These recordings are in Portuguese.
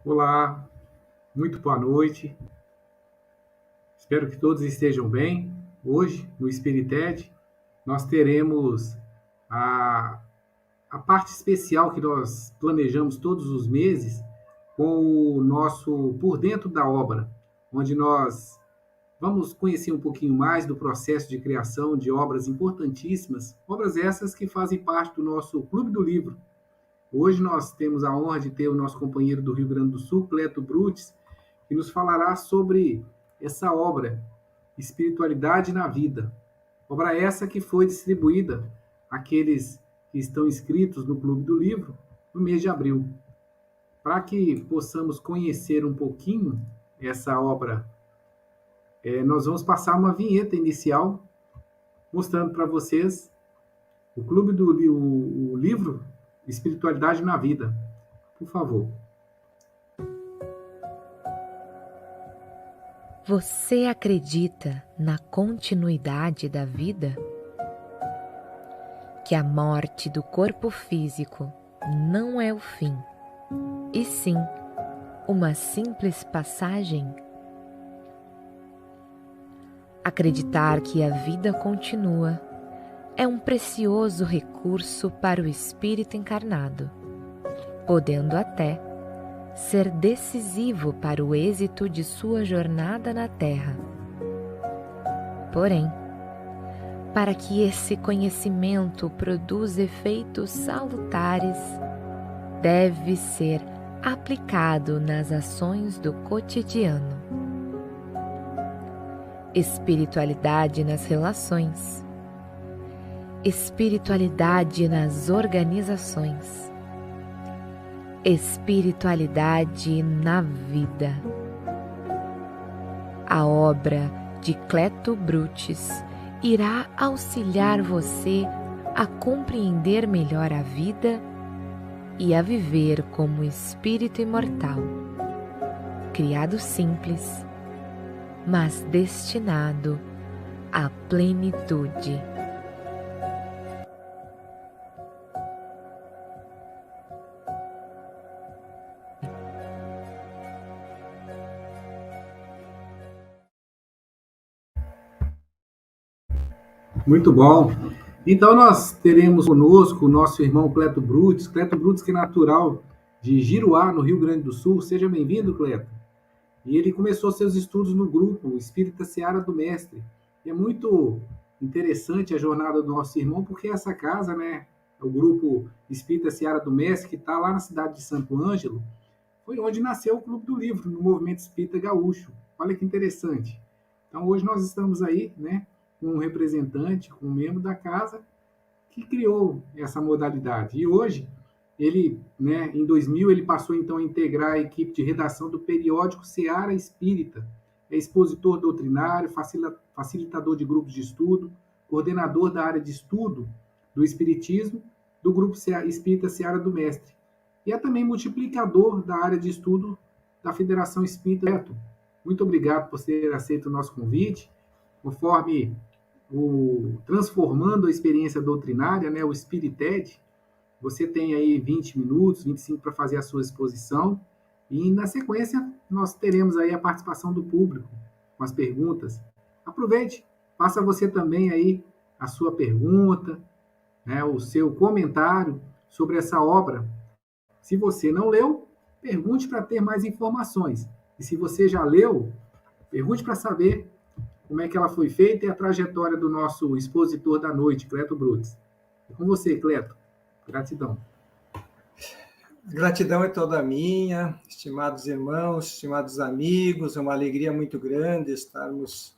Olá, muito boa noite. Espero que todos estejam bem. Hoje, no Spirited, nós teremos a, a parte especial que nós planejamos todos os meses com o nosso Por Dentro da Obra, onde nós vamos conhecer um pouquinho mais do processo de criação de obras importantíssimas, obras essas que fazem parte do nosso Clube do Livro. Hoje nós temos a honra de ter o nosso companheiro do Rio Grande do Sul, Cleto Brutes, que nos falará sobre essa obra, Espiritualidade na Vida. Obra essa que foi distribuída àqueles que estão inscritos no Clube do Livro no mês de abril. Para que possamos conhecer um pouquinho essa obra, nós vamos passar uma vinheta inicial mostrando para vocês o Clube do o livro Espiritualidade na Vida. Por favor. Você acredita na continuidade da vida? Que a morte do corpo físico não é o fim, e sim uma simples passagem? Acreditar que a vida continua é um precioso recurso para o espírito encarnado, podendo até ser decisivo para o êxito de sua jornada na Terra. Porém, para que esse conhecimento produza efeitos salutares, deve ser aplicado nas ações do cotidiano. Espiritualidade nas relações, espiritualidade nas organizações, espiritualidade na vida. A obra de Cleto Brutes irá auxiliar você a compreender melhor a vida e a viver como espírito imortal, criado simples, mas destinado à plenitude. Muito bom. Então nós teremos conosco o nosso irmão Cleto Brutes que é natural de Giruá, no Rio Grande do Sul. Seja bem-vindo, Cleto. E ele começou seus estudos no grupo Espírita Seara do Mestre. E é muito interessante a jornada do nosso irmão, porque essa casa, né, o grupo Espírita Seara do Mestre, que está lá na cidade de Santo Ângelo, foi onde nasceu o Clube do Livro, no movimento espírita gaúcho. Olha que interessante. Então hoje nós estamos aí, né, com um representante, com um membro da casa que criou essa modalidade. E hoje ele, né, em 2000, ele passou então a integrar a equipe de redação do periódico Seara Espírita. É expositor doutrinário, facilitador de grupos de estudo, coordenador da área de estudo do Espiritismo do Grupo Espírita Seara do Mestre. E é também multiplicador da área de estudo da Federação Espírita. Muito obrigado por ter aceito o nosso convite. Conforme o Transformando a Experiência Doutrinária, né, o Spirited, você tem aí 20 minutos, 25 para fazer a sua exposição. E na sequência nós teremos aí a participação do público com as perguntas. Aproveite, faça você também aí a sua pergunta, né, o seu comentário sobre essa obra. Se você não leu, pergunte para ter mais informações. E se você já leu, pergunte para saber como é que ela foi feita e a trajetória do nosso expositor da noite, Cleto Brutes. É com você, Cleto. Gratidão. Gratidão é toda minha, estimados irmãos, estimados amigos, é uma alegria muito grande estarmos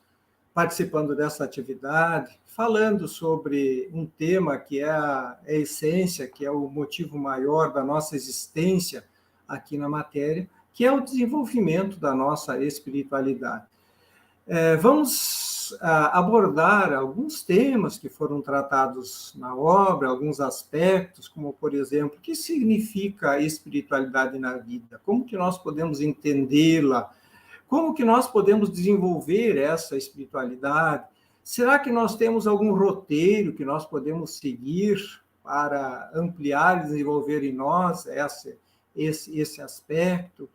participando dessa atividade, falando sobre um tema que é a essência, que é o motivo maior da nossa existência aqui na matéria, que é o desenvolvimento da nossa espiritualidade. Vamos abordar alguns temas que foram tratados na obra, alguns aspectos, como, por exemplo, o que significa a espiritualidade na vida? Como que nós podemos entendê-la? Como que nós podemos desenvolver essa espiritualidade? Será que nós temos algum roteiro que nós podemos seguir para ampliar e desenvolver em nós esse aspecto.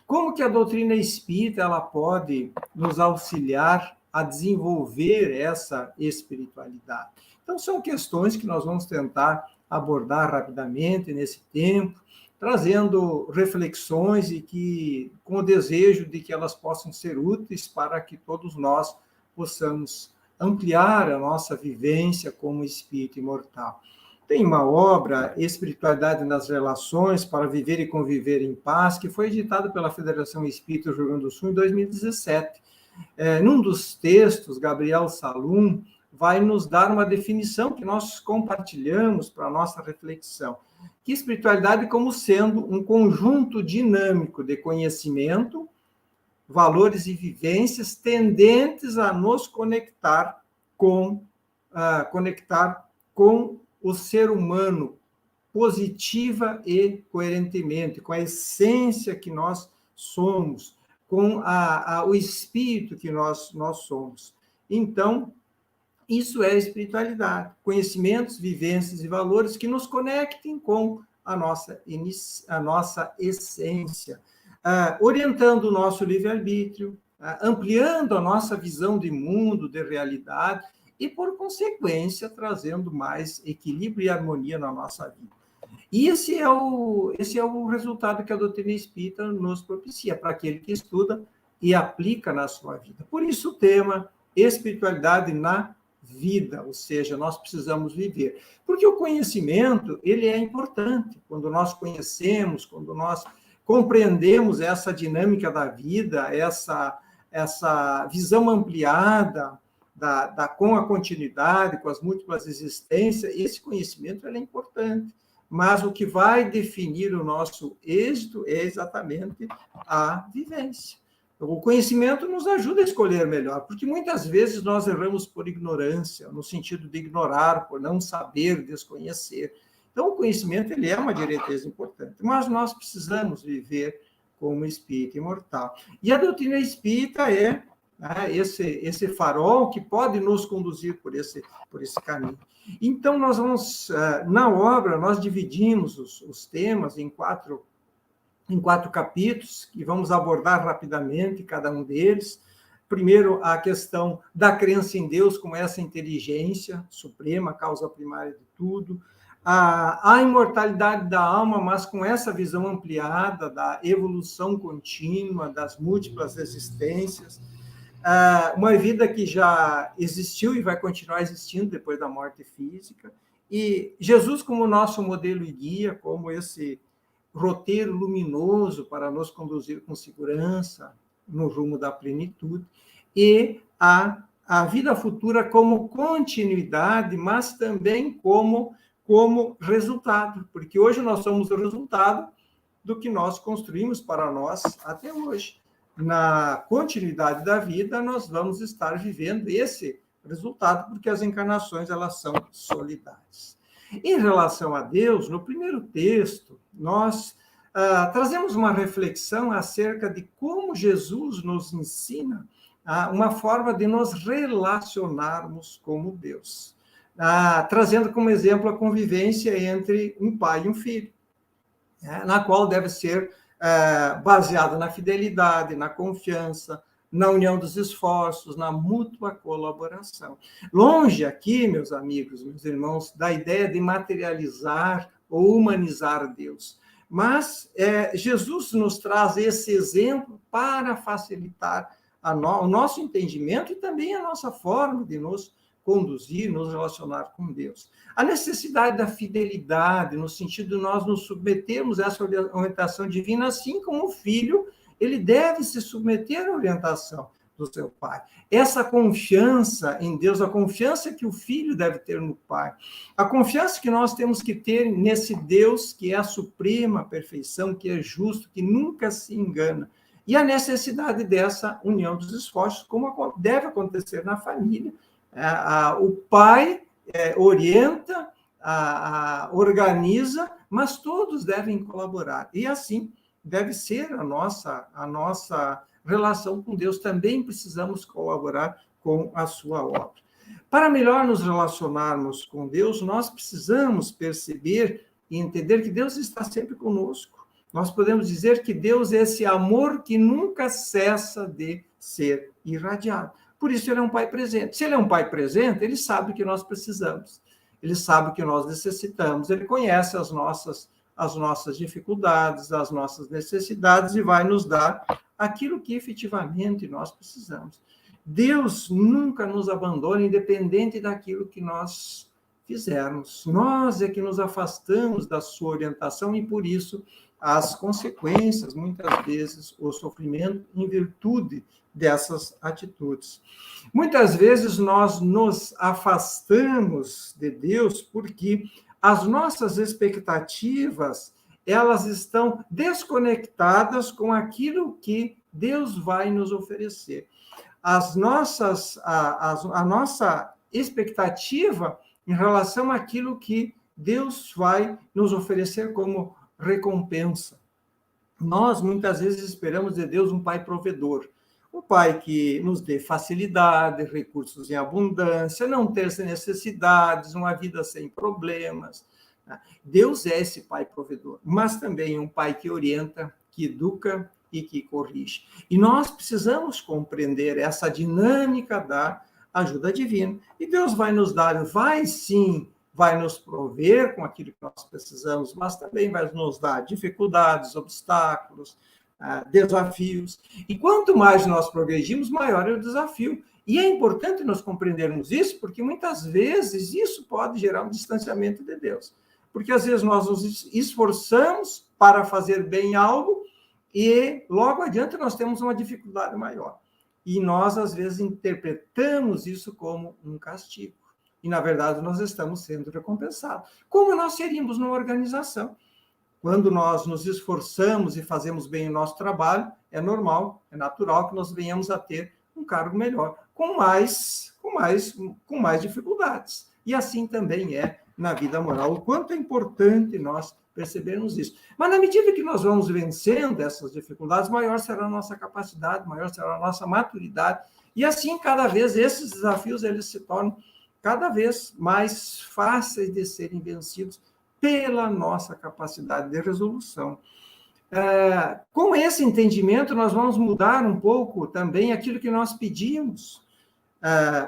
Como que a doutrina espírita ela pode nos auxiliar a desenvolver essa espiritualidade? Então, são questões que nós vamos tentar abordar rapidamente nesse tempo, trazendo reflexões e que, com o desejo de que elas possam ser úteis para que todos nós possamos ampliar a nossa vivência como espírito imortal. Tem uma obra, Espiritualidade nas Relações, para Viver e Conviver em Paz, que foi editada pela Federação Espírita do Rio Grande do Sul em 2017. Num dos textos, Gabriel Salum vai nos dar uma definição que nós compartilhamos para a nossa reflexão, que espiritualidade como sendo um conjunto dinâmico de conhecimento, valores e vivências tendentes a nos conectar com o ser humano positiva e coerentemente, com a essência que nós somos, com o espírito que nós somos. Então, isso é espiritualidade, conhecimentos, vivências e valores que nos conectem com a nossa essência, orientando o nosso livre-arbítrio, ampliando a nossa visão de mundo, de realidade, e, por consequência, trazendo mais equilíbrio e harmonia na nossa vida. E esse é o resultado que a doutrina espírita nos propicia, para aquele que estuda e aplica na sua vida. Por isso o tema, espiritualidade na vida, ou seja, nós precisamos viver. Porque o conhecimento, ele é importante. Quando nós conhecemos, quando nós compreendemos essa dinâmica da vida, essa visão ampliada, com a continuidade, com as múltiplas existências, esse conhecimento é importante. Mas o que vai definir o nosso êxito é exatamente a vivência. O conhecimento nos ajuda a escolher melhor, porque muitas vezes nós erramos por ignorância, no sentido de ignorar, por não saber, desconhecer. Então, o conhecimento ele é uma diretriz importante, mas nós precisamos viver como espírito imortal. E a doutrina espírita é esse farol que pode nos conduzir por esse caminho. Então, nós vamos, na obra, nós dividimos os temas em quatro capítulos, que vamos abordar rapidamente cada um deles. Primeiro, a questão da crença em Deus como essa inteligência suprema, causa primária de tudo. A imortalidade da alma, mas com essa visão ampliada da evolução contínua, das múltiplas existências. Uma vida que já existiu e vai continuar existindo depois da morte física. E Jesus como nosso modelo e guia, como esse roteiro luminoso para nos conduzir com segurança no rumo da plenitude, e a vida futura como continuidade, mas também como resultado, porque hoje nós somos o resultado do que nós construímos para nós até hoje. Na continuidade da vida, nós vamos estar vivendo esse resultado, porque as encarnações elas são solidárias. Em relação a Deus, no primeiro texto, nós trazemos uma reflexão acerca de como Jesus nos ensina uma forma de nos relacionarmos como Deus, trazendo como exemplo a convivência entre um pai e um filho, na qual deve ser baseada na fidelidade, na confiança, na união dos esforços, na mútua colaboração. Longe aqui, meus amigos, meus irmãos, da ideia de materializar ou humanizar Deus. Mas Jesus nos traz esse exemplo para facilitar o nosso entendimento e também a nossa forma de nos conduzir, nos relacionar com Deus. A necessidade da fidelidade, no sentido de nós nos submetermos a essa orientação divina, assim como o filho, ele deve se submeter à orientação do seu pai. Essa confiança em Deus, a confiança que o filho deve ter no pai, a confiança que nós temos que ter nesse Deus que é a suprema perfeição, que é justo, que nunca se engana, e a necessidade dessa união dos esforços, como deve acontecer na família. O pai orienta, organiza, mas todos devem colaborar. E assim deve ser a nossa relação com Deus. Também precisamos colaborar com a sua obra. Para melhor nos relacionarmos com Deus, nós precisamos perceber e entender que Deus está sempre conosco, Nós podemos dizer que Deus é esse amor que nunca cessa de ser irradiado. Por isso, ele é um pai presente. Se ele é um pai presente, ele sabe o que nós precisamos. Ele sabe o que nós necessitamos. Ele conhece as nossas dificuldades, as nossas necessidades e vai nos dar aquilo que efetivamente nós precisamos. Deus nunca nos abandona, independente daquilo que nós fizermos. Nós é que nos afastamos da sua orientação e, por isso, as consequências, muitas vezes, o sofrimento em virtude dessas atitudes. Muitas vezes nós nos afastamos de Deus porque as nossas expectativas, elas estão desconectadas com aquilo que Deus vai nos oferecer. A nossa expectativa em relação àquilo que Deus vai nos oferecer como recompensa. Nós, muitas vezes, esperamos de Deus um pai provedor, um pai que nos dê facilidade, recursos em abundância, não ter necessidades, uma vida sem problemas. Deus é esse pai provedor, mas também um pai que orienta, que educa e que corrige. E nós precisamos compreender essa dinâmica da ajuda divina. E Deus vai nos dar, vai nos prover com aquilo que nós precisamos, mas também vai nos dar dificuldades, obstáculos, desafios. E quanto mais nós progredimos, maior é o desafio. E é importante nós compreendermos isso, porque muitas vezes isso pode gerar um distanciamento de Deus. Porque às vezes nós nos esforçamos para fazer bem algo e logo adiante nós temos uma dificuldade maior. E nós, às vezes, interpretamos isso como um castigo. E, na verdade, nós estamos sendo recompensados. Como nós seríamos numa organização? Quando nós nos esforçamos e fazemos bem o nosso trabalho, é normal, é natural que nós venhamos a ter um cargo melhor, com mais dificuldades. E assim também é na vida moral. O quanto é importante nós percebermos isso. Mas, na medida que nós vamos vencendo essas dificuldades, maior será a nossa capacidade, maior será a nossa maturidade. E assim, cada vez, esses desafios eles se tornam cada vez mais fáceis de serem vencidos pela nossa capacidade de resolução. Com esse entendimento, nós vamos mudar um pouco também aquilo que nós pedimos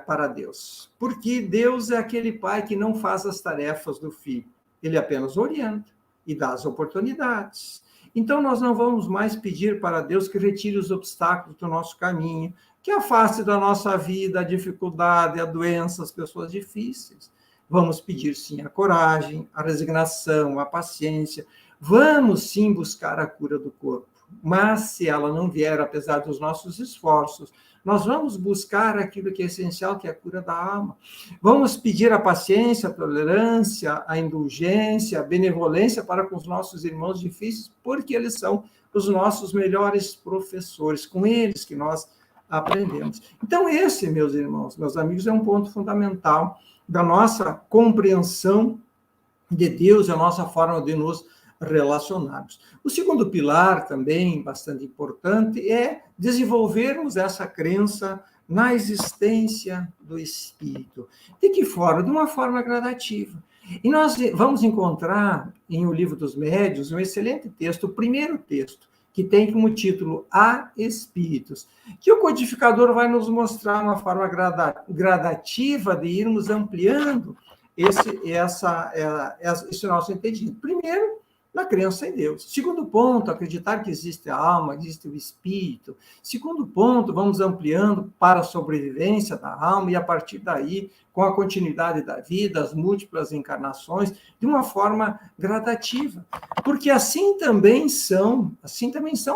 para Deus. Porque Deus é aquele pai que não faz as tarefas do filho. Ele apenas orienta e dá as oportunidades. Então, nós não vamos mais pedir para Deus que retire os obstáculos do nosso caminho, que afaste da nossa vida a dificuldade, a doença, as pessoas difíceis. Vamos pedir, sim, a coragem, a resignação, a paciência. Vamos, sim, buscar a cura do corpo. Mas, se ela não vier, apesar dos nossos esforços, nós vamos buscar aquilo que é essencial, que é a cura da alma. Vamos pedir a paciência, a tolerância, a indulgência, a benevolência para com os nossos irmãos difíceis, porque eles são os nossos melhores professores, com eles que nós aprendemos. Então, esse, meus irmãos, meus amigos, é um ponto fundamental da nossa compreensão de Deus, a nossa forma de nos relacionados. O segundo pilar, também bastante importante, é desenvolvermos essa crença na existência do Espírito. De que forma? De uma forma gradativa. E nós vamos encontrar em O Livro dos Médiuns um excelente texto, o primeiro texto, que tem como título Há Espíritos, que o codificador vai nos mostrar uma forma gradativa de irmos ampliando esse nosso entendimento. Primeiro, na crença em Deus. Segundo ponto, acreditar que existe a alma, existe o espírito. Segundo ponto, vamos ampliando para a sobrevivência da alma e, a partir daí, com a continuidade da vida, as múltiplas encarnações, de uma forma gradativa. Porque assim também são as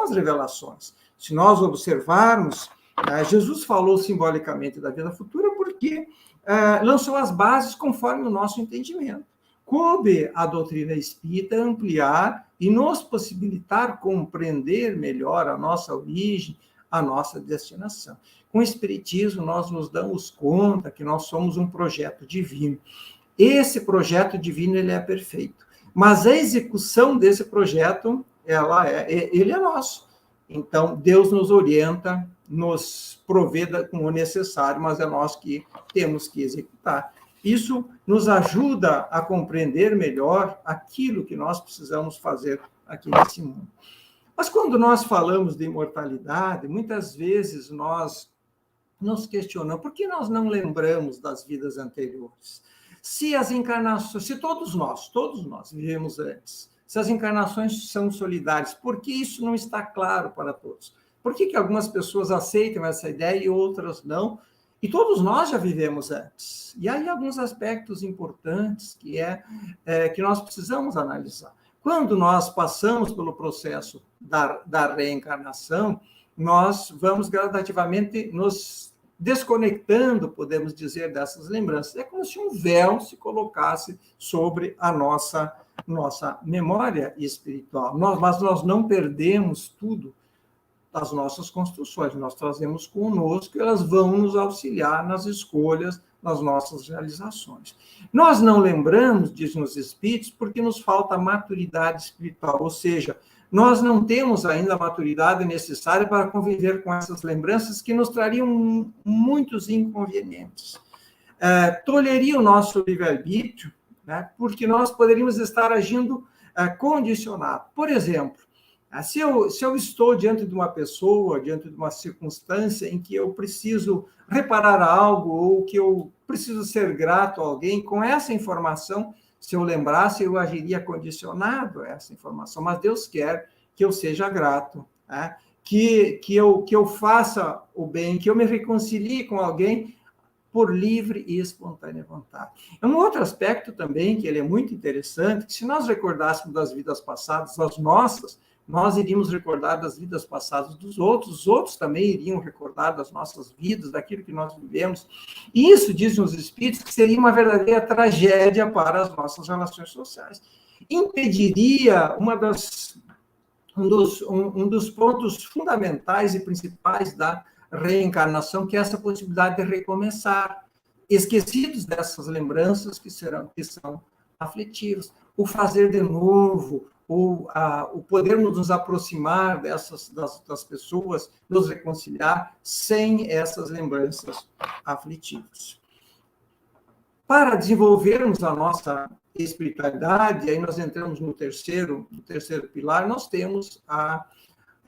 revelações. Se nós observarmos, Jesus falou simbolicamente da vida futura porque lançou as bases conforme o nosso entendimento. Coube a doutrina espírita ampliar e nos possibilitar compreender melhor a nossa origem, a nossa destinação. Com o Espiritismo, nós nos damos conta que nós somos um projeto divino. Esse projeto divino ele é perfeito, mas a execução desse projeto ele é nosso. Então, Deus nos orienta, nos provê com o necessário, mas é nós que temos que executar. Isso nos ajuda a compreender melhor aquilo que nós precisamos fazer aqui nesse mundo. Mas quando nós falamos de imortalidade, muitas vezes nós nos questionamos por que nós não lembramos das vidas anteriores. Se as encarnações, se todos nós vivemos antes, se as encarnações são solidárias, por que isso não está claro para todos? Por que algumas pessoas aceitam essa ideia e outras não? E todos nós já vivemos antes. E aí alguns aspectos importantes que nós precisamos analisar. Quando nós passamos pelo processo da reencarnação, nós vamos gradativamente nos desconectando, podemos dizer, dessas lembranças. É como se um véu se colocasse sobre a nossa memória espiritual. Mas nós não perdemos tudo das nossas construções, nós trazemos conosco, elas vão nos auxiliar nas escolhas, nas nossas realizações. Nós não lembramos, dizem os espíritos, porque nos falta maturidade espiritual, ou seja, nós não temos ainda a maturidade necessária para conviver com essas lembranças que nos trariam muitos inconvenientes. Tolheria o nosso livre-arbítrio, né, porque nós poderíamos estar agindo condicionado. Por exemplo, se eu estou diante de uma pessoa, diante de uma circunstância em que eu preciso reparar algo ou que eu preciso ser grato a alguém, com essa informação, se eu lembrasse, eu agiria condicionado a essa informação. Mas Deus quer que eu seja grato, né? que eu faça o bem, que eu me reconcilie com alguém por livre e espontânea vontade. Um outro aspecto também, que ele é muito interessante, que se nós recordássemos das vidas passadas, as nossas, nós iríamos recordar das vidas passadas dos outros, os outros também iriam recordar das nossas vidas, daquilo que nós vivemos. E isso, dizem os espíritos, que seria uma verdadeira tragédia para as nossas relações sociais. Impediria um dos pontos fundamentais e principais da reencarnação, que é essa possibilidade de recomeçar, esquecidos dessas lembranças que são aflitivas, o fazer de novo, o podermos nos aproximar das pessoas, nos reconciliar sem essas lembranças aflitivas. Para desenvolvermos a nossa espiritualidade, aí nós entramos no terceiro pilar, nós temos a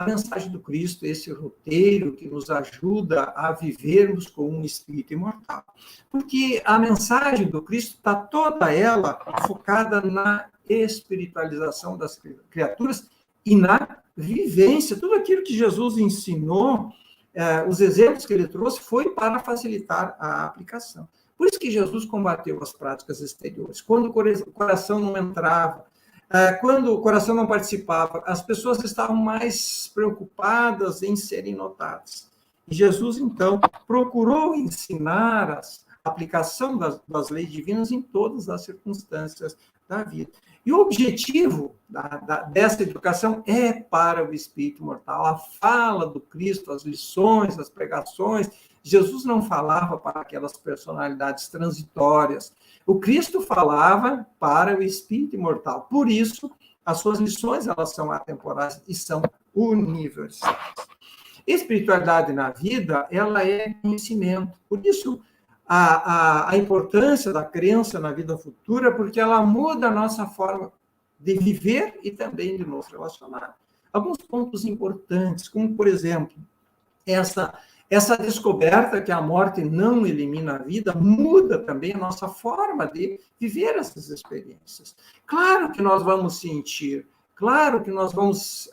mensagem do Cristo, esse roteiro que nos ajuda a vivermos como um espírito imortal. Porque a mensagem do Cristo está toda ela focada na espiritualização das criaturas e na vivência. Tudo aquilo que Jesus ensinou, os exemplos que ele trouxe, foi para facilitar a aplicação. Por isso que Jesus combateu as práticas exteriores. Quando o coração não entrava, quando o coração não participava, as pessoas estavam mais preocupadas em serem notadas. E Jesus, então, procurou ensinar a aplicação das leis divinas em todas as circunstâncias da vida. E o objetivo dessa educação é para o espírito mortal. A fala do Cristo, as lições, as pregações, Jesus não falava para aquelas personalidades transitórias. O Cristo falava para o espírito imortal. Por isso, as suas lições elas são atemporais e são universais. Espiritualidade na vida, ela é conhecimento. Por isso, a importância da crença na vida futura, porque ela muda a nossa forma de viver e também de nos relacionar. Alguns pontos importantes, como, por exemplo, essa descoberta que a morte não elimina a vida, muda também a nossa forma de viver essas experiências. Claro que nós vamos sentir, claro que nós vamos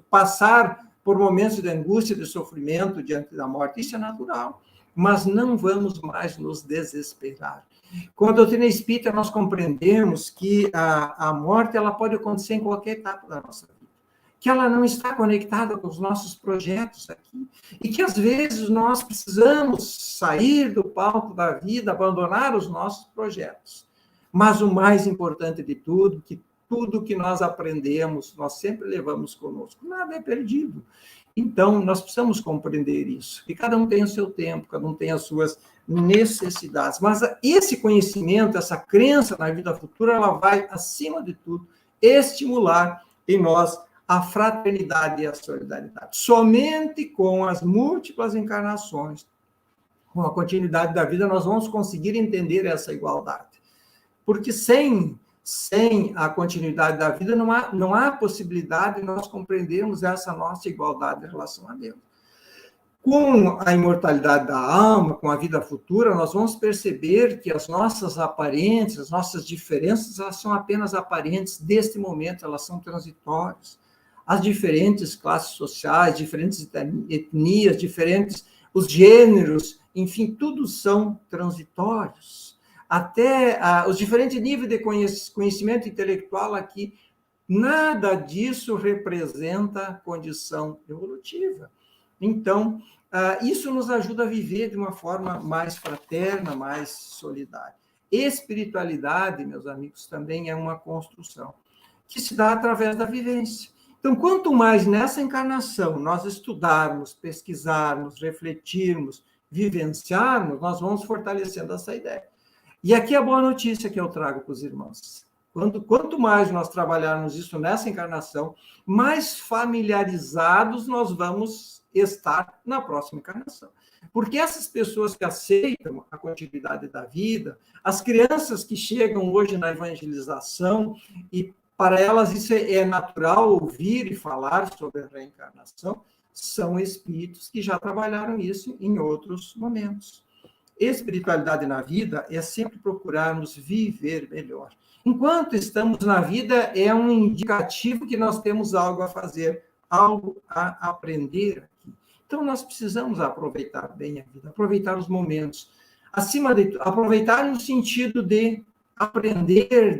passar por momentos de angústia, de sofrimento diante da morte, isso é natural. Mas não vamos mais nos desesperar. Com a doutrina espírita, nós compreendemos que a morte ela pode acontecer em qualquer etapa da nossa vida, que ela não está conectada com os nossos projetos aqui, e que, às vezes, nós precisamos sair do palco da vida, abandonar os nossos projetos. Mas o mais importante de tudo, que tudo que nós aprendemos, nós sempre levamos conosco, nada é perdido. Então, nós precisamos compreender isso. E cada um tem o seu tempo, cada um tem as suas necessidades. Mas esse conhecimento, essa crença na vida futura, ela vai, acima de tudo, estimular em nós a fraternidade e a solidariedade. Somente com as múltiplas encarnações, com a continuidade da vida, nós vamos conseguir entender essa igualdade. Porque sem a continuidade da vida, não há possibilidade de nós compreendermos essa nossa igualdade em relação a Deus. Com a imortalidade da alma, com a vida futura, nós vamos perceber que as nossas aparências, as nossas diferenças, elas são apenas aparentes deste momento, elas são transitórias. As diferentes classes sociais, diferentes etnias, os gêneros, enfim, tudo são transitórios. Até os diferentes níveis de conhecimento intelectual aqui, nada disso representa condição evolutiva. Então, isso nos ajuda a viver de uma forma mais fraterna, mais solidária. Espiritualidade, meus amigos, também é uma construção que se dá através da vivência. Então, quanto mais nessa encarnação nós estudarmos, pesquisarmos, refletirmos, vivenciarmos, nós vamos fortalecendo essa ideia. E aqui a boa notícia que eu trago para os irmãos. Quanto mais nós trabalharmos isso nessa encarnação, mais familiarizados nós vamos estar na próxima encarnação. Porque essas pessoas que aceitam a continuidade da vida, as crianças que chegam hoje na evangelização, e para elas isso é natural ouvir e falar sobre a reencarnação, são espíritos que já trabalharam isso em outros momentos. Espiritualidade na vida é sempre procurarmos viver melhor. Enquanto estamos na vida, é um indicativo que nós temos algo a fazer, algo a aprender aqui. Então, nós precisamos aproveitar bem a vida, aproveitar os momentos. Acima de tudo, aproveitar no sentido de aprender,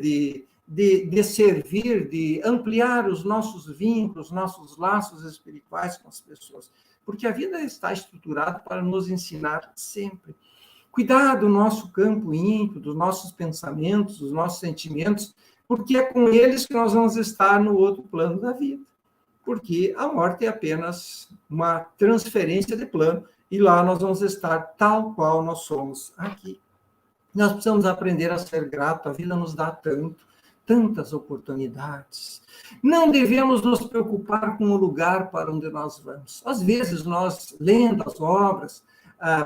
de servir, de ampliar os nossos vínculos, nossos laços espirituais com as pessoas. Porque a vida está estruturada para nos ensinar sempre. Cuidar do nosso campo íntimo, dos nossos pensamentos, dos nossos sentimentos, porque é com eles que nós vamos estar no outro plano da vida. Porque a morte é apenas uma transferência de plano, e lá nós vamos estar tal qual nós somos aqui. Nós precisamos aprender a ser grato, a vida nos dá tantas oportunidades. Não devemos nos preocupar com o lugar para onde nós vamos. Às vezes, nós, lendo as obras,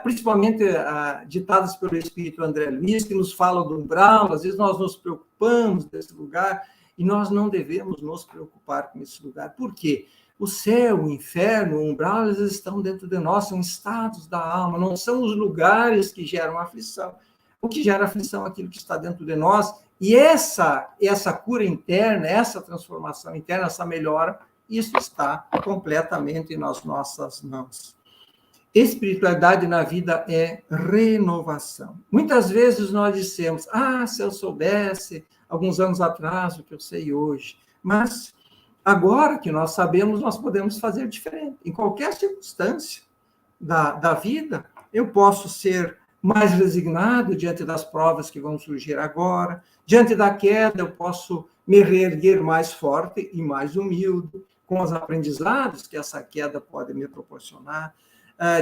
principalmente ditadas pelo Espírito André Luiz, que nos fala do umbral, às vezes nós nos preocupamos desse lugar, e nós não devemos nos preocupar com esse lugar. Por quê? O céu, o inferno, o umbral, eles estão dentro de nós, são estados da alma, não são os lugares que geram aflição. O que gera aflição é aquilo que está dentro de nós, e essa cura interna, essa transformação interna, essa melhora, isso está completamente nas nossas mãos. Espiritualidade na vida é renovação. Muitas vezes nós dissemos, se eu soubesse alguns anos atrás o que eu sei hoje, mas agora que nós sabemos, nós podemos fazer diferente. Em qualquer circunstância da vida, eu posso ser mais resignado diante das provas que vão surgir agora, diante da queda eu posso me reerguer mais forte e mais humilde, com os aprendizados que essa queda pode me proporcionar.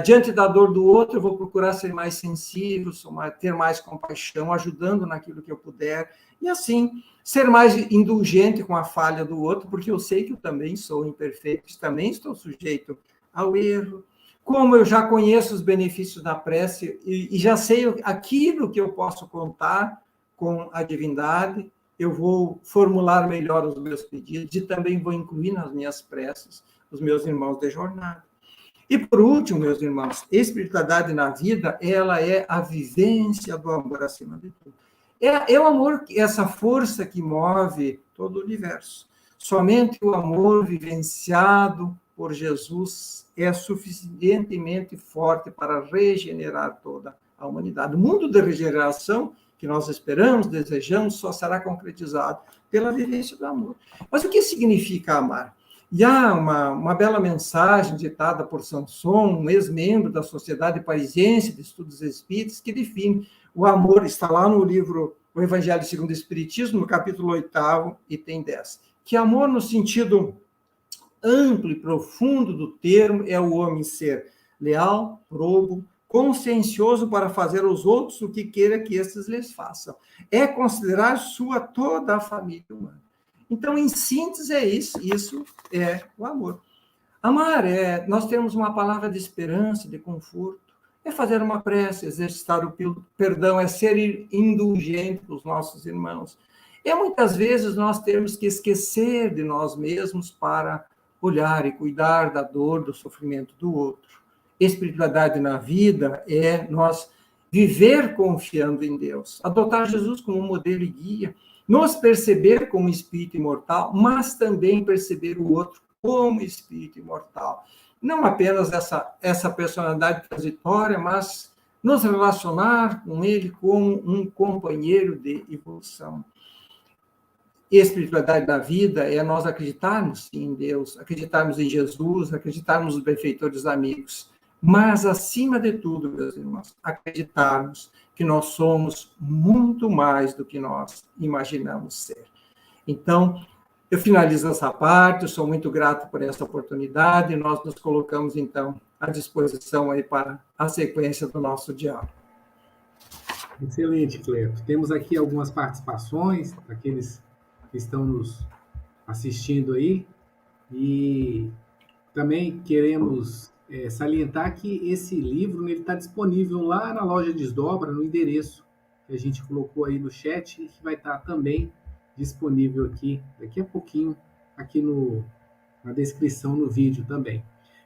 Diante da dor do outro, eu vou procurar ser mais sensível, ter mais compaixão, ajudando naquilo que eu puder, e assim, ser mais indulgente com a falha do outro, porque eu sei que eu também sou imperfeito, também estou sujeito ao erro. Como eu já conheço os benefícios da prece e já sei aquilo que eu posso contar com a divindade, eu vou formular melhor os meus pedidos e também vou incluir nas minhas preces os meus irmãos de jornada. E, por último, meus irmãos, espiritualidade na vida, ela é a vivência do amor acima de tudo. É o amor, essa força que move todo o universo. Somente o amor vivenciado por Jesus é suficientemente forte para regenerar toda a humanidade. O mundo de regeneração que nós esperamos, desejamos, só será concretizado pela vivência do amor. Mas o que significa amar? E há uma bela mensagem ditada por Sanson, um ex-membro da Sociedade Parisiense de Estudos Espíritas, que define o amor, está lá no livro O Evangelho segundo o Espiritismo, no capítulo 8º, item 10. Que amor, no sentido amplo e profundo do termo, é o homem ser leal, probo, consciencioso para fazer aos outros o que queira que estes lhes façam. É considerar sua toda a família humana. Então, em síntese, é isso é o amor. Amar nós temos uma palavra de esperança, de conforto, é fazer uma prece, exercitar o perdão, é ser indulgente com os nossos irmãos. E muitas vezes nós temos que esquecer de nós mesmos para olhar e cuidar da dor, do sofrimento do outro. Espiritualidade na vida é nós viver confiando em Deus, adotar Jesus como modelo e guia, nos perceber como espírito imortal, mas também perceber o outro como espírito imortal. Não apenas essa personalidade transitória, mas nos relacionar com ele como um companheiro de evolução. Espiritualidade da vida é nós acreditarmos em Deus, acreditarmos em Jesus, acreditarmos nos benfeitores amigos, mas, acima de tudo, meus irmãos, acreditarmos que nós somos muito mais do que nós imaginamos ser. Então, eu finalizo essa parte, eu sou muito grato por essa oportunidade, e nós nos colocamos, então, à disposição aí para a sequência do nosso diálogo. Excelente, Cleto. Temos aqui algumas participações daqueles que estão nos assistindo aí, e também queremos salientar que esse livro está disponível lá na loja Desdobra, no endereço que a gente colocou aí no chat, e que vai estar também disponível aqui, daqui a pouquinho, aqui na descrição no vídeo também.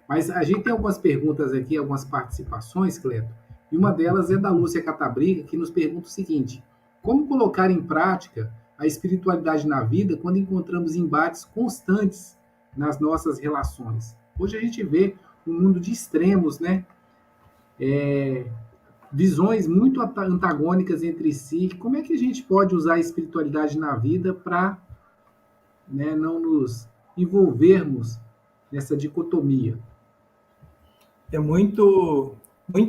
Mas a gente tem algumas perguntas aqui, algumas participações, Cleto, e uma delas é da Lúcia Catabriga, que nos pergunta o seguinte: como colocar em prática a espiritualidade na vida quando encontramos embates constantes nas nossas relações? Hoje a gente vê um mundo de extremos, né? Visões muito antagônicas entre si. Como é que a gente pode usar a espiritualidade na vida para, né, não nos envolvermos nessa dicotomia? É muito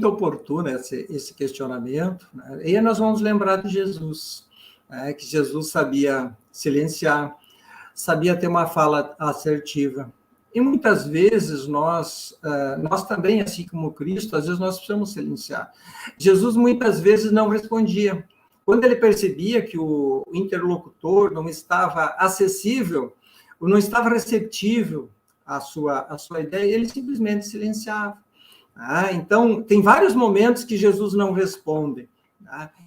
oportuno esse questionamento, né? E nós vamos lembrar de Jesus, né? Que Jesus sabia silenciar, sabia ter uma fala assertiva. E muitas vezes nós também, assim como Cristo, às vezes nós precisamos silenciar. Jesus muitas vezes não respondia. Quando ele percebia que o interlocutor não estava acessível, ou não estava receptível à sua ideia, ele simplesmente silenciava. Então, tem vários momentos que Jesus não responde.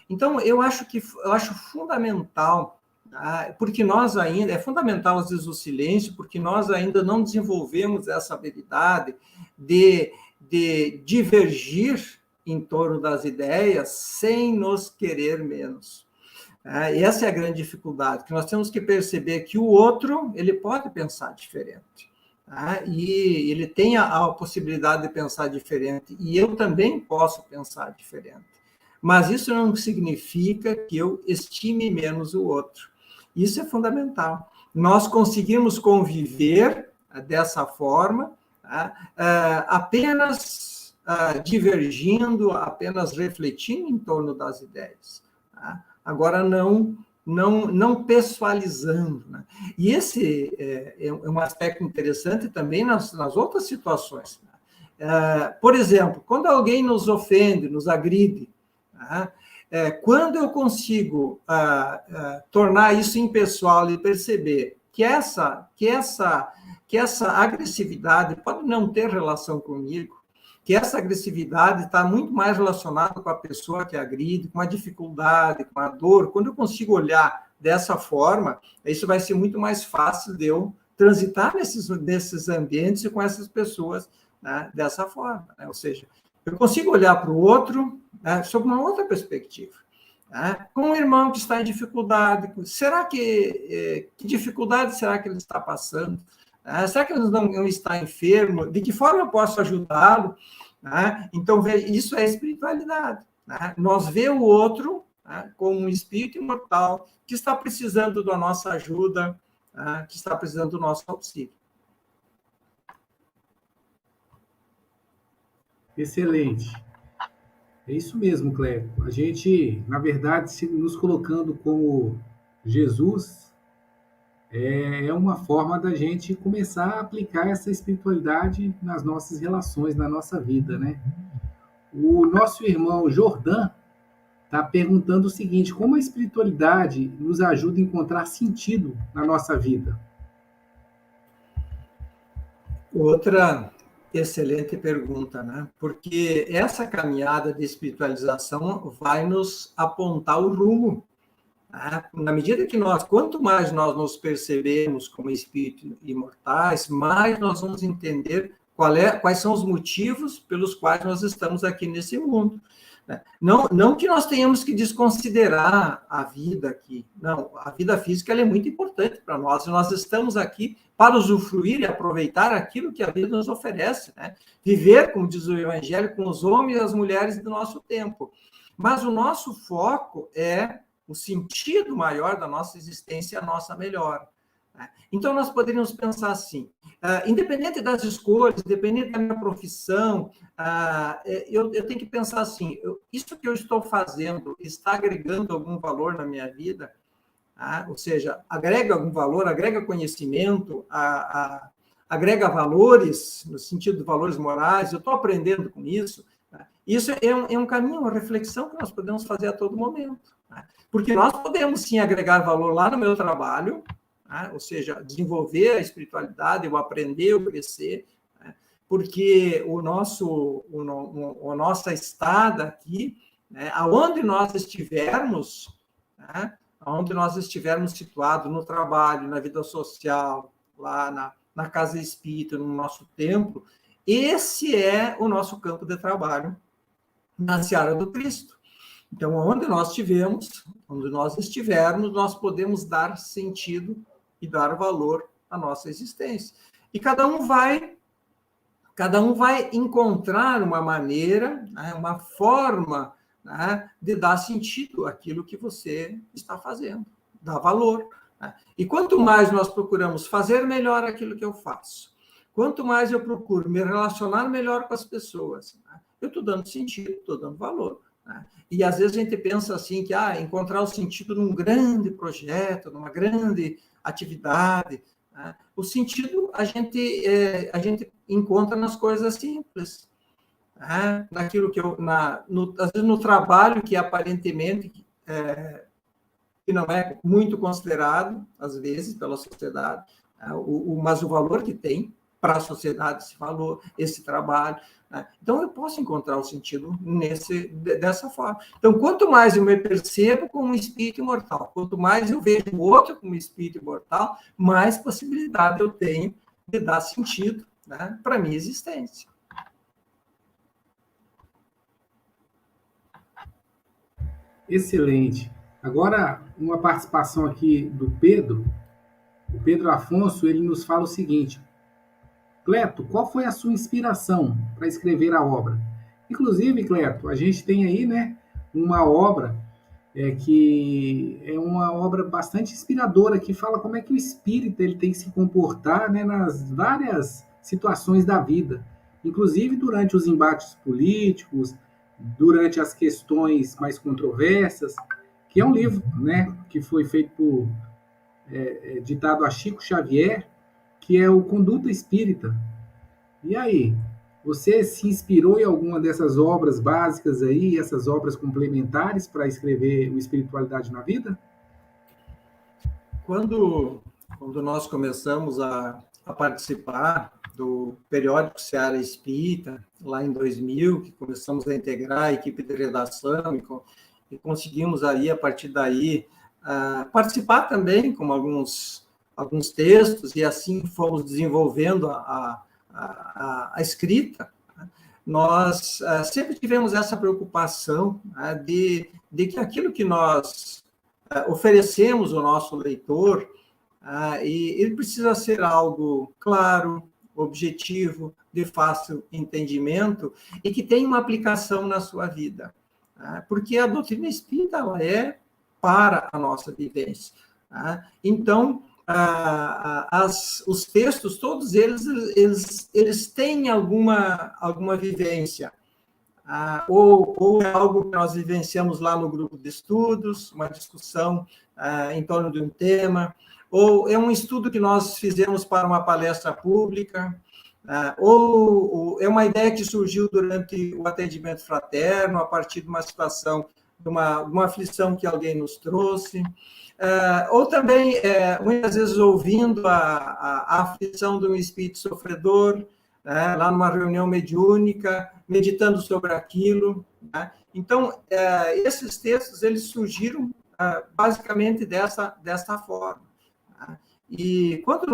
Então, eu acho fundamental, porque nós ainda, é fundamental às vezes o silêncio, porque nós ainda não desenvolvemos essa habilidade de divergir em torno das ideias sem nos querer menos. Essa é a grande dificuldade, que nós temos que perceber que o outro, ele pode pensar diferente, e ele tem a possibilidade de pensar diferente, e eu também posso pensar diferente. Mas isso não significa que eu estime menos o outro. Isso é fundamental. Nós conseguimos conviver dessa forma, apenas divergindo, apenas refletindo em torno das ideias. Agora, não pessoalizando. Né? E esse é um aspecto interessante também nas outras situações. Por exemplo, quando alguém nos ofende, nos agride, quando eu consigo tornar isso impessoal e perceber que essa agressividade pode não ter relação comigo, que essa agressividade está muito mais relacionada com a pessoa que agride, com a dificuldade, com a dor, quando eu consigo olhar dessa forma, isso vai ser muito mais fácil de eu transitar nesses ambientes e com essas pessoas, né, dessa forma. Né? Ou seja, eu consigo olhar para o outro, né, sob uma outra perspectiva. Né? Com um irmão que está em dificuldade, será que dificuldade será que ele está passando? Será que ele não está enfermo? De que forma eu posso ajudá-lo? Então, veja, isso é espiritualidade. Nós vemos o outro como um espírito imortal que está precisando da nossa ajuda, que está precisando do nosso auxílio. Excelente. É isso mesmo, Cleber. A gente, na verdade, se nos colocando como Jesus, é uma forma da gente começar a aplicar essa espiritualidade nas nossas relações, na nossa vida, né? O nosso irmão Jordan está perguntando o seguinte: como a espiritualidade nos ajuda a encontrar sentido na nossa vida? Outra Excelente pergunta, né? Porque essa caminhada de espiritualização vai nos apontar o rumo. Na medida que quanto mais nós nos percebemos como espíritos imortais, mais nós vamos entender quais são os motivos pelos quais nós estamos aqui nesse mundo. Não que nós tenhamos que desconsiderar a vida aqui. Não, a vida física ela é muito importante para nós. Nós estamos aqui para usufruir e aproveitar aquilo que a vida nos oferece. Né? Viver, como diz o Evangelho, com os homens e as mulheres do nosso tempo. Mas o nosso foco é o sentido maior da nossa existência, a nossa melhora. Então, nós poderíamos pensar assim, independente das escolhas, independente da minha profissão, eu tenho que pensar assim, isso que eu estou fazendo está agregando algum valor na minha vida? Ou seja, agrega algum valor, agrega conhecimento, agrega valores, no sentido de valores morais, eu estou aprendendo com isso? Isso é um caminho, uma reflexão que nós podemos fazer a todo momento. Porque nós podemos, sim, agregar valor lá no meu trabalho, ou seja, desenvolver a espiritualidade, eu aprender, eu crescer, porque a nossa estada aqui, aonde nós estivermos, aonde nós estivermos situados no trabalho, na vida social, lá na casa espírita, no nosso templo, esse é o nosso campo de trabalho na seara do Cristo. Então, onde nós estivermos, nós podemos dar sentido e dar valor à nossa existência. E cada um vai encontrar uma maneira, uma forma, de dar sentido àquilo que você está fazendo, dar valor. E quanto mais nós procuramos fazer melhor aquilo que eu faço, quanto mais eu procuro me relacionar melhor com as pessoas, eu estou dando sentido, estou dando valor. E às vezes a gente pensa assim, que encontrar o sentido num grande projeto, numa grande atividade. O sentido a gente encontra nas coisas simples. Naquilo que às vezes no trabalho que aparentemente que não é muito considerado, às vezes, pela sociedade, mas o valor que tem para a sociedade esse valor, esse trabalho. Então, eu posso encontrar o sentido dessa forma. Então, quanto mais eu me percebo como um espírito imortal, quanto mais eu vejo o outro como um espírito imortal, mais possibilidade eu tenho de dar sentido, para a minha existência. Excelente. Agora, uma participação aqui do Pedro. O Pedro Afonso, ele nos fala o seguinte: Cleto, qual foi a sua inspiração para escrever a obra? Inclusive, Cleto, a gente tem aí, uma obra que é uma obra bastante inspiradora, que fala como é que o espírita ele tem que se comportar, nas várias situações da vida, inclusive durante os embates políticos, durante as questões mais controversas, que é um livro, que foi feito ditado a Chico Xavier, que é o Conduta Espírita. E aí, você se inspirou em alguma dessas obras básicas aí, essas obras complementares para escrever o Espiritualidade na Vida? Quando nós começamos a participar do periódico Seara Espírita, lá em 2000, que começamos a integrar a equipe de redação e conseguimos aí, a partir daí, participar também com alguns textos, e assim fomos desenvolvendo a escrita. Nós sempre tivemos essa preocupação de que aquilo que nós oferecemos ao nosso leitor, e ele precisa ser algo claro, objetivo, de fácil entendimento, e que tenha uma aplicação na sua vida. Porque a doutrina espírita ela é para a nossa vivência. Então, os textos, todos eles têm alguma vivência, ou é algo que nós vivenciamos lá no grupo de estudos, uma discussão em torno de um tema, ou é um estudo que nós fizemos para uma palestra pública, ou é uma ideia que surgiu durante o atendimento fraterno, a partir de uma situação, de uma aflição que alguém nos trouxe, ou também, muitas vezes, ouvindo a aflição de um espírito sofredor, né, lá numa reunião mediúnica, meditando sobre aquilo, né? Então, esses textos, eles surgiram basicamente dessa forma, né? E quando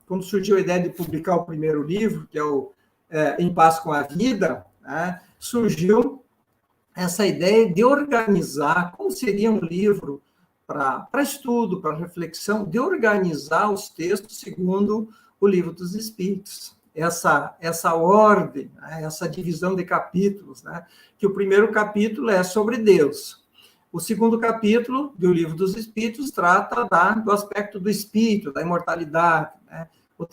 quando surgiu a ideia de publicar o primeiro livro, que é o Em Paz com a Vida, né, surgiu essa ideia de organizar, como seria um livro para estudo, para reflexão, de organizar os textos segundo o Livro dos Espíritos. Essa ordem, né, essa divisão de capítulos, né, que o primeiro capítulo é sobre Deus. O segundo capítulo do Livro dos Espíritos trata do aspecto do espírito, da imortalidade, né? A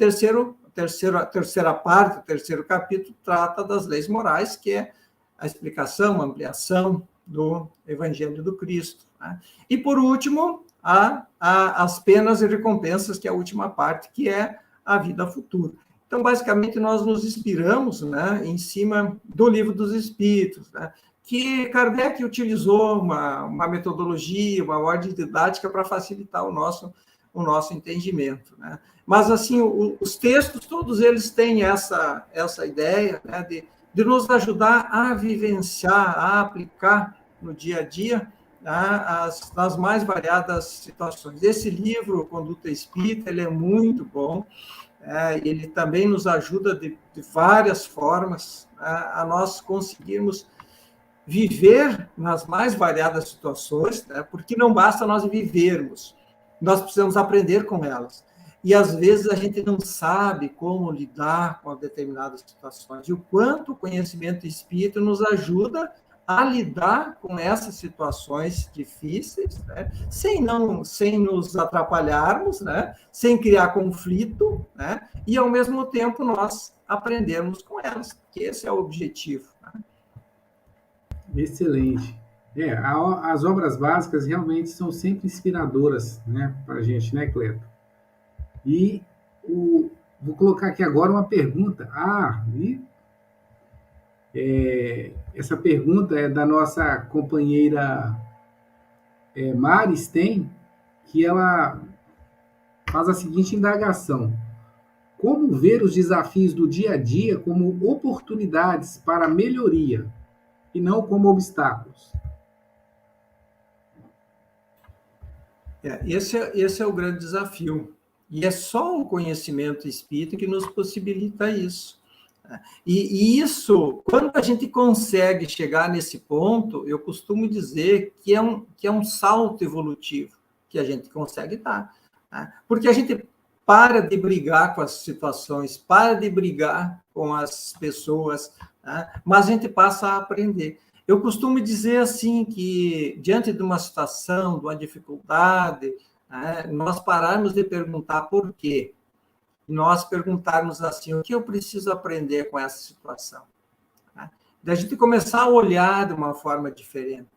terceira parte, o terceiro capítulo, trata das leis morais, que é a explicação, a ampliação do Evangelho do Cristo, né? E, por último, as penas e recompensas, que é a última parte, que é a vida futura. Então, basicamente, nós nos inspiramos, né, em cima do Livro dos Espíritos, né, que Kardec utilizou uma metodologia, uma ordem didática para facilitar o nosso entendimento, né? Mas, assim, os textos, todos eles têm essa ideia, né, de nos ajudar a vivenciar, a aplicar no dia a dia, né, nas mais variadas situações. Esse livro, Conduta Espírita, ele é muito bom, ele também nos ajuda de várias formas, né, a nós conseguirmos viver nas mais variadas situações, né, porque não basta nós vivermos, nós precisamos aprender com elas. E, às vezes, a gente não sabe como lidar com determinadas situações. E o quanto o conhecimento espírita nos ajuda a lidar com essas situações difíceis, né, sem nos atrapalharmos, né, sem criar conflito, né, e, ao mesmo tempo, nós aprendermos com elas, que esse é o objetivo, né? Excelente. As obras básicas realmente são sempre inspiradoras, né, para a gente, né, Cleto? E vou colocar aqui agora uma pergunta. Essa pergunta é da nossa companheira Mari Sten, que ela faz a seguinte indagação: como ver os desafios do dia a dia como oportunidades para melhoria e não como obstáculos? Esse é o grande desafio. E é só o conhecimento espírita que nos possibilita isso. E isso, quando a gente consegue chegar nesse ponto, eu costumo dizer que é um salto evolutivo que a gente consegue dar, né? Porque a gente para de brigar com as situações, para de brigar com as pessoas, né? Mas a gente passa a aprender. Eu costumo dizer assim que, diante de uma situação, de uma dificuldade, né, nós pararmos de perguntar por quê, nós perguntarmos assim, o que eu preciso aprender com essa situação? Né? Da gente começar a olhar de uma forma diferente.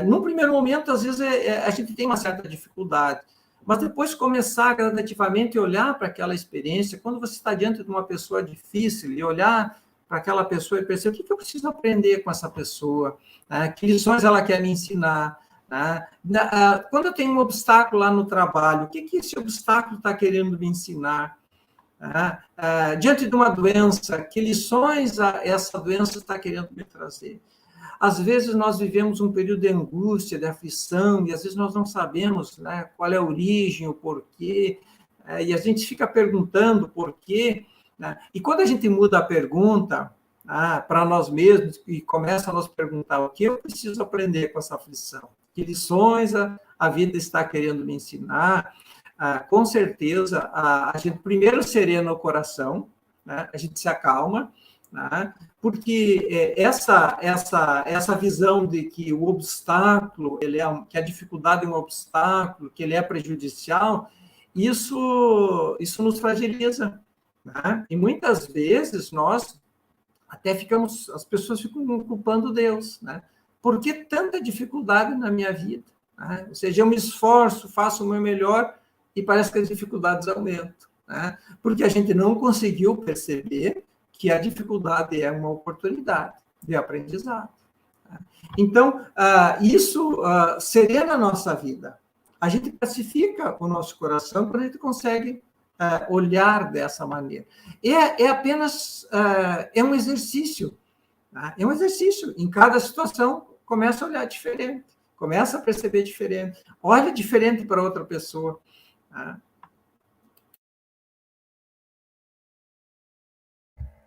No primeiro momento, às vezes, a gente tem uma certa dificuldade, mas depois começar gradativamente a olhar para aquela experiência, quando você está diante de uma pessoa difícil, e olhar para aquela pessoa e perceber o que eu preciso aprender com essa pessoa, né? Que lições ela quer me ensinar, né? Quando eu tenho um obstáculo lá no trabalho, o que esse obstáculo está querendo me ensinar? Diante de uma doença, que lições essa doença está querendo me trazer? Às vezes nós vivemos um período de angústia, de aflição, e às vezes nós não sabemos, né, qual é a origem, o porquê, e a gente fica perguntando por quê, né? E quando a gente muda a pergunta para nós mesmos e começa a nos perguntar o que eu preciso aprender com essa aflição, que lições a vida está querendo me ensinar, com certeza a gente primeiro serena o coração, né? A gente se acalma, né? Porque essa visão de que o obstáculo, que a dificuldade é um obstáculo, que ele é prejudicial, isso nos fragiliza, né? E muitas vezes as pessoas ficam culpando Deus, né? Por que tanta dificuldade na minha vida? Né? Ou seja, eu me esforço, faço o meu melhor e parece que as dificuldades aumentam, né? Porque a gente não conseguiu perceber que a dificuldade é uma oportunidade de aprendizado. Né? Então, isso serena a nossa vida. A gente pacifica o nosso coração quando a gente consegue olhar dessa maneira. É apenas um exercício. Tá? É um exercício. Em cada situação, começa a olhar diferente, começa a perceber diferente, olha diferente para outra pessoa. Tá?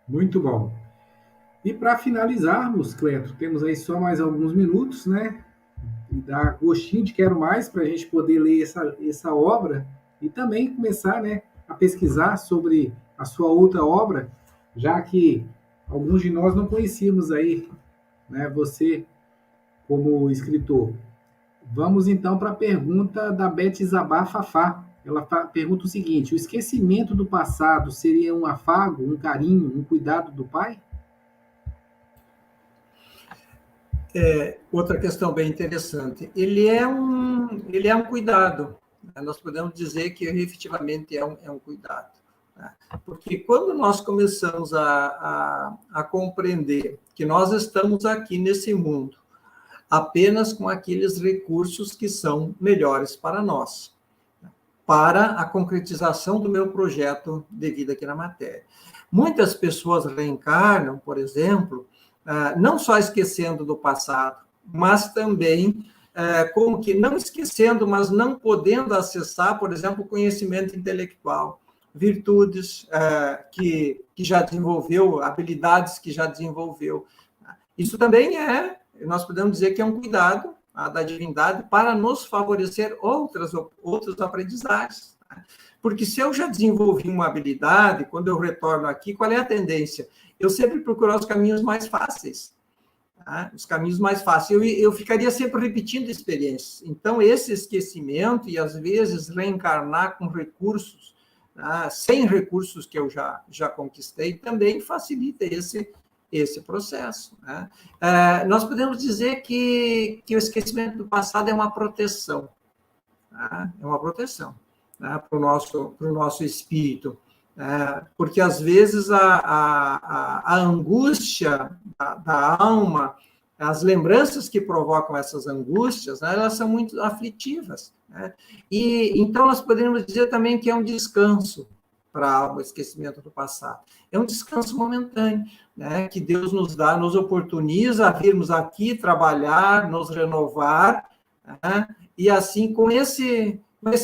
Muito bom. E para finalizarmos, Cleto, temos aí só mais alguns minutos, né? E dá gostinho de quero mais para a gente poder ler essa obra e também começar, né, a pesquisar sobre a sua outra obra, já que alguns de nós não conhecíamos aí, né, você como escritor. Vamos então para a pergunta da Beth Zabá Fafá. Ela pergunta o seguinte: o esquecimento do passado seria um afago, um carinho, um cuidado do pai? Outra questão bem interessante. Ele é um cuidado. Nós podemos dizer que efetivamente é um cuidado. Né? Porque quando nós começamos a compreender que nós estamos aqui nesse mundo apenas com aqueles recursos que são melhores para nós, para a concretização do meu projeto de vida aqui na matéria. Muitas pessoas reencarnam, por exemplo, não só esquecendo do passado, mas também como que não esquecendo, mas não podendo acessar, por exemplo, o conhecimento intelectual, virtudes que já desenvolveu, habilidades que já desenvolveu. Isso também nós podemos dizer que é um cuidado da divindade para nos favorecer outras aprendizagens. Porque se eu já desenvolvi uma habilidade, quando eu retorno aqui, qual é a tendência? Eu sempre procuro os caminhos mais fáceis. Tá? Os caminhos mais fáceis. Eu ficaria sempre repetindo experiências. Então, esse esquecimento e, às vezes, reencarnar com recursos, sem recursos que eu já conquistei, também facilita esse processo. Né? Nós podemos dizer que o esquecimento do passado é uma proteção. Tá? É uma proteção, né, para o nosso espírito. Porque, às vezes, a angústia da alma, as lembranças que provocam essas angústias, né, elas são muito aflitivas. Né? E, então, nós podemos dizer também que é um descanso para a alma, o esquecimento do passado. É um descanso momentâneo, né, que Deus nos dá, nos oportuniza a virmos aqui trabalhar, nos renovar, né, e assim, com esse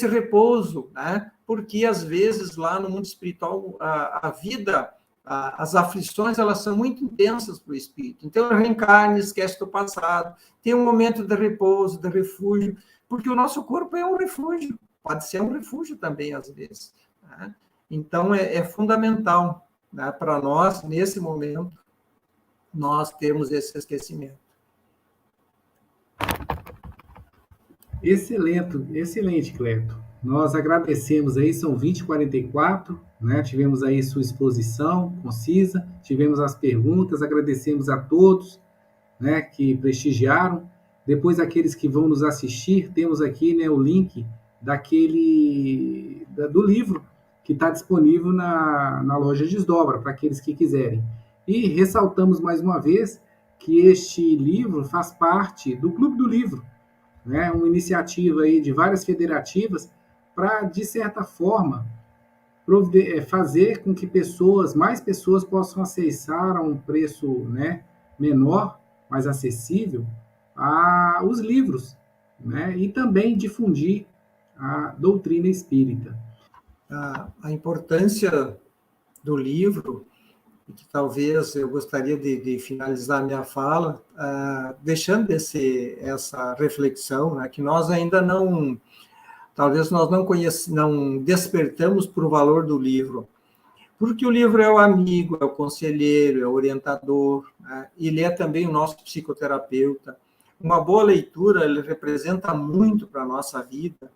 repouso, né, porque, às vezes, lá no mundo espiritual, a vida, as aflições, elas são muito intensas para o espírito. Então, reencarna, esquece do passado, tem um momento de repouso, de refúgio, porque o nosso corpo é um refúgio, pode ser um refúgio também, às vezes. Né? Então, é fundamental, né, para nós, nesse momento, nós termos esse esquecimento. Excelente, Cleto. Nós agradecemos aí, são 20h44, né? Tivemos aí sua exposição concisa, tivemos as perguntas, agradecemos a todos, né, que prestigiaram. Depois, aqueles que vão nos assistir, temos aqui, né, o link do livro que está disponível na loja Desdobra, para aqueles que quiserem. E ressaltamos mais uma vez que este livro faz parte do Clube do Livro, né, uma iniciativa aí de várias federativas para, de certa forma, fazer com que mais pessoas possam acessar a um preço, né, menor, mais acessível, os livros, né, e também difundir a doutrina espírita. A importância do livro, que talvez eu gostaria de finalizar minha fala, deixando essa reflexão, né, que nós ainda talvez nós não despertamos para o valor do livro, porque o livro é o amigo, é o conselheiro, é o orientador, né, ele é também o nosso psicoterapeuta. Uma boa leitura, ele representa muito para a nossa vida,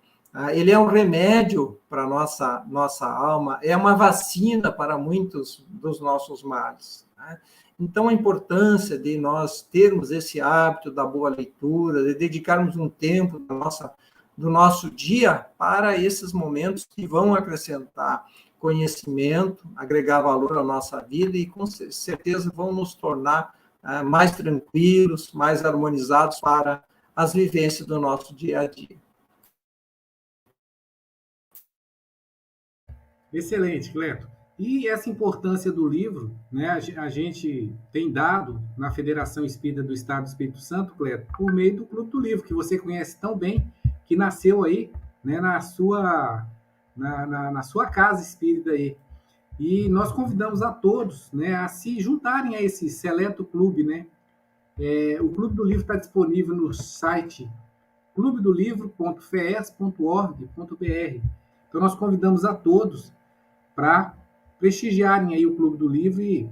ele é um remédio para a nossa alma, é uma vacina para muitos dos nossos males. Né? Então, a importância de nós termos esse hábito da boa leitura, de dedicarmos um tempo do nosso dia para esses momentos que vão acrescentar conhecimento, agregar valor à nossa vida e, com certeza, vão nos tornar mais tranquilos, mais harmonizados para as vivências do nosso dia a dia. Excelente, Cleto. E essa importância do livro, né, a gente tem dado na Federação Espírita do Estado do Espírito Santo, Cleto, por meio do Clube do Livro, que você conhece tão bem, que nasceu aí, né, na sua casa espírita aí. E nós convidamos a todos, né, a se juntarem a esse seleto clube, né? O Clube do Livro está disponível no site clubedolivro.fes.org.br. Então nós convidamos a todos para prestigiarem aí o Clube do Livro e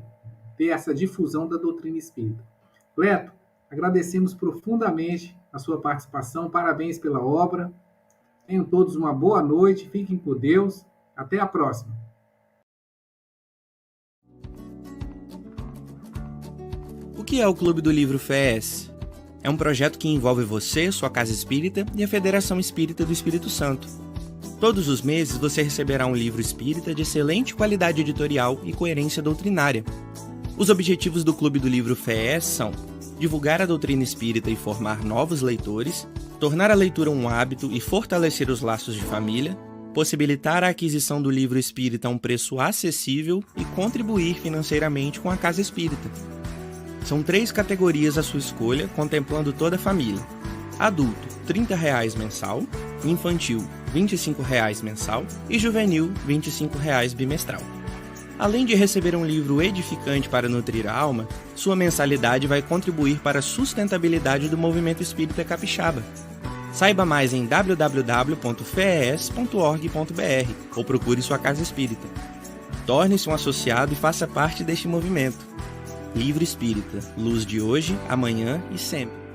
ter essa difusão da doutrina espírita. Cleto, agradecemos profundamente a sua participação, parabéns pela obra. Tenham todos uma boa noite, fiquem com Deus. Até a próxima. O que é o Clube do Livro FES? É um projeto que envolve você, sua casa espírita e a Federação Espírita do Espírito Santo. Todos os meses você receberá um livro espírita de excelente qualidade editorial e coerência doutrinária. Os objetivos do Clube do Livro FES são divulgar a doutrina espírita e formar novos leitores, tornar a leitura um hábito e fortalecer os laços de família, possibilitar a aquisição do livro espírita a um preço acessível e contribuir financeiramente com a casa espírita. São 3 categorias à sua escolha, contemplando toda a família. Adulto, R$ 30 mensal, infantil, R$ 25 mensal e juvenil, R$ 25 bimestral. Além de receber um livro edificante para nutrir a alma, sua mensalidade vai contribuir para a sustentabilidade do movimento espírita capixaba. Saiba mais em www.fes.org.br ou procure sua casa espírita. Torne-se um associado e faça parte deste movimento. Livro Espírita, luz de hoje, amanhã e sempre.